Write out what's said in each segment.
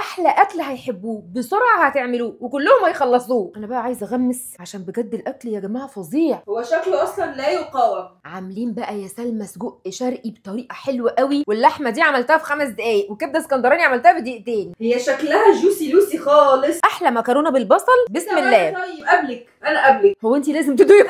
احلى اكل هيحبوه بسرعه هتعملوه وكلهم هيخلصوه. انا بقى عايزه اغمس عشان بجد الاكل يا جماعه فظيع. هو شكله اصلا لا يقاوم. عاملين بقى يا سلمى سجق شرقي بطريقه حلوه قوي، واللحمه دي عملتها في 5 دقايق، وكبده اسكندراني عملتها في دقيقتين. هي شكلها جوسي لوسي خالص. احلى مكرونه بالبصل بسم الله. طيب قبلك انا قبلك. هو انت لازم تدوقي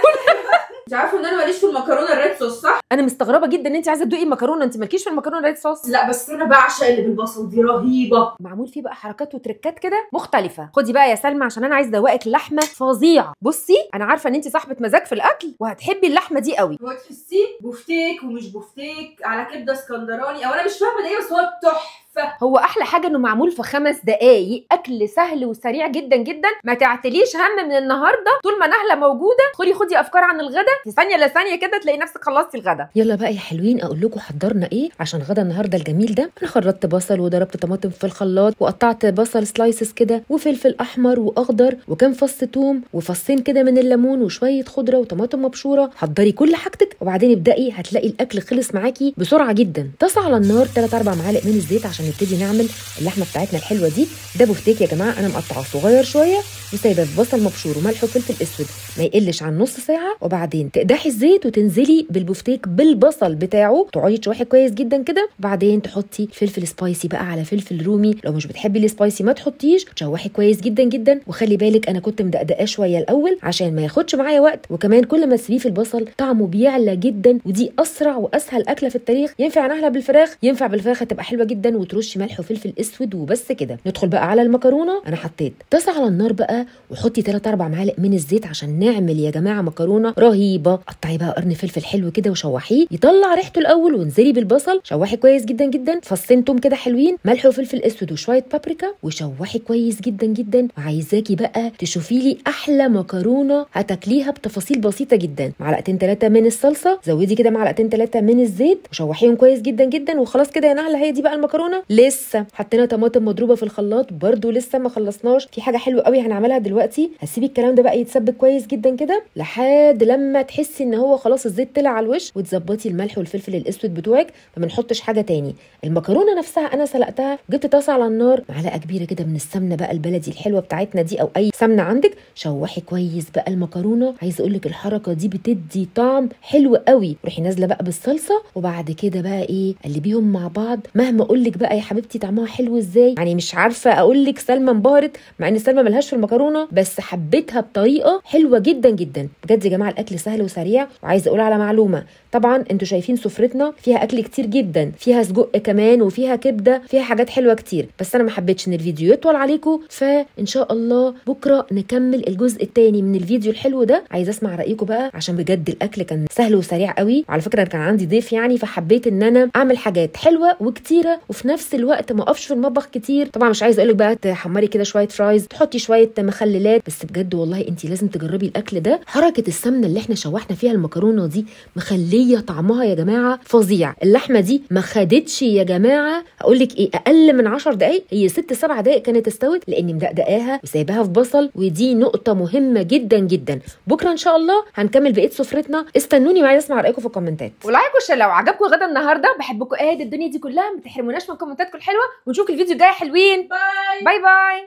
انت عارفه ان انا ماليش في المكرونه الريد صوص صح؟ انا مستغربه جدا ان انت عايزه تدوقي المكرونه، انت مالكيش في المكرونه الريد صوص. لا بس انا بعشق اللي بالبصل دي، رهيبه. معمول فيه بقى حركات وتركات كده مختلفه. خدي بقى يا سلمى عشان انا عايزه ادوقك لحمه فظيعه. بصي انا عارفه ان انت صاحبه مزاج في الاكل وهتحبي اللحمه دي قوي. هو تحسيه بوفتيك ومش بوفتيك على كبده اسكندراني، او انا مش فاهمه ده ايه، بس هو تحفه. هو احلى حاجه انه معمول في 5 دقايق، اكل سهل وسريع جدا جدا. ما تعتليش هم من النهارده، طول ما نهله موجوده خدي افكار عن الغدا، في ثانيه لا ثانيه كده تلاقي نفسك خلصتي الغدا. يلا بقى يا حلوين اقول لكم حضرنا ايه عشان غدا النهارده الجميل ده. انا خرطت بصل وضربت طماطم في الخلاط وقطعت بصل سلايسز كده وفلفل احمر واخضر وكام فص توم وفصين كده من الليمون وشويه خضره وطماطم مبشوره. حضري كل حاجتك وبعدين ابدأي، هتلاقي الاكل خلص معاكي بسرعه جدا. طاسه على النار 3-4 معالق من الزيت عشان نبتدي نعمل اللحمه بتاعتنا الحلوه دي. ده بفتيك يا جماعه، انا مقطعه صغير شويه وسايباه في بصل مبشور وملح وفلفل اسود ما يقلش عن نص ساعه. وبعدين تقدحي الزيت وتنزلي بالبفتيك بالبصل بتاعه، تقعدي تشوحي كويس جدا كده. وبعدين تحطي فلفل سبايسي بقى على فلفل رومي، لو مش بتحبي السبايسي ما تحطيش. تشوحي كويس جدا جدا، وخلي بالك انا كنت مدقدقاه شويه الاول عشان ما ياخدش معايا وقت، وكمان كل ما تسيبيه في البصل طعمه بيعلى جدا. ودي اسرع واسهل اكله في التاريخ. ينفع نعملها بالفراخ، ينفع بالفراخ هتبقى حلوه جدا. وترشي ملح وفلفل اسود وبس كده. ندخل بقى على المكرونه. انا حطيت طاسه على النار بقى وحطي 3-4 معالق من الزيت عشان نعمل يا جماعه مكرونه رهيبه. قطعي بقى قرن فلفل حلو كده وشوحيه يطلع ريحته الاول، وانزلي بالبصل شوحي كويس جدا جدا. فصين توم كده حلوين، ملح وفلفل اسود وشويه بابريكا، وشوحي كويس جدا جدا. وعايزاكي بقى تشوفي لي احلى مكرونه هتاكليها بتفاصيل بسيطه جدا. معلقتين 3 من الصلصه، زودي كده معلقتين 3 من الزيت وشوحيهم كويس جدا جدا. وخلاص كده يا نهله، هي دي بقى المكرونه. لسه حطينا طماطم مضروبه في الخلاط برده، لسه ما خلصناش. في حاجه حلوه قوي هنعملها دلوقتي. هسيبي الكلام ده بقى يتسبك كويس جدا كده لحد لما تحسي ان هو خلاص الزيت طلع على الوش، وتظبطي الملح والفلفل الاسود بتوعك. ما بنحطش حاجه تاني. المكرونه نفسها انا سلقتها، جبت طاسه على النار، معلقه كبيره كده من السمنه بقى البلدي الحلوه بتاعتنا دي او اي سمنه عندك. شوحي كويس بقى المكرونه. عايزه اقول لك الحركه دي بتدي طعم حلو قوي. روحي نازله بقى بالصلصه، وبعد كده بقى ايه قلبيهم مع بعض. مهما اقول لك بقى يا حبيبتي طعمها حلو ازاي، يعني مش عارفه اقول لك سلمى انبهرت، مع ان سلمى ملهاش في المكرونه بس حبيتها بطريقه حلوه جدا جدا. بجد يا جماعه الاكل سهل وسريع. وعايزه اقول على معلومه، طبعا انتوا شايفين سفرتنا فيها اكل كتير جدا، فيها سجق كمان وفيها كبده، فيها حاجات حلوه كتير، بس انا ما حبيتش ان الفيديو يطول عليكم. فان شاء الله بكره نكمل الجزء الثاني من الفيديو الحلو ده. عايزه اسمع رايكم بقى عشان بجد الاكل كان سهل وسريع قوي. وعلى فكره كان عندي ضيف يعني، فحبيت ان انا اعمل حاجات حلوه وكتيره وفي نفس الوقت ما اقفش في المطبخ كتير. طبعا مش عايزه اقول لك بقى تحمري كده شويه فرايز، تحطي شويه مخللات، بس بجد والله انت لازم تجربي الاكل ده. حركه السمنه اللي احنا شوحنا فيها المكرونه دي مخليه طعمها يا جماعه فظيع. اللحمه دي ما خدتش يا جماعه اقول لك ايه اقل من 10 دقائق، هي 6-7 دقائق كانت استوت، لاني مدقدقاها وسايباها في بصل. ودي نقطه مهمه جدا جدا. بكره ان شاء الله هنكمل بقيه سفرتنا. استنوني وعايزه اسمع رايكم في الكومنتات. ولايك وشير لو عجبكم غدا النهارده. بحبكم قد الدنيا دي كلها، ما تحرموناش من كومنتاتكم الحلوه. ونشوف الفيديو الجاي حلوين. باي باي باي.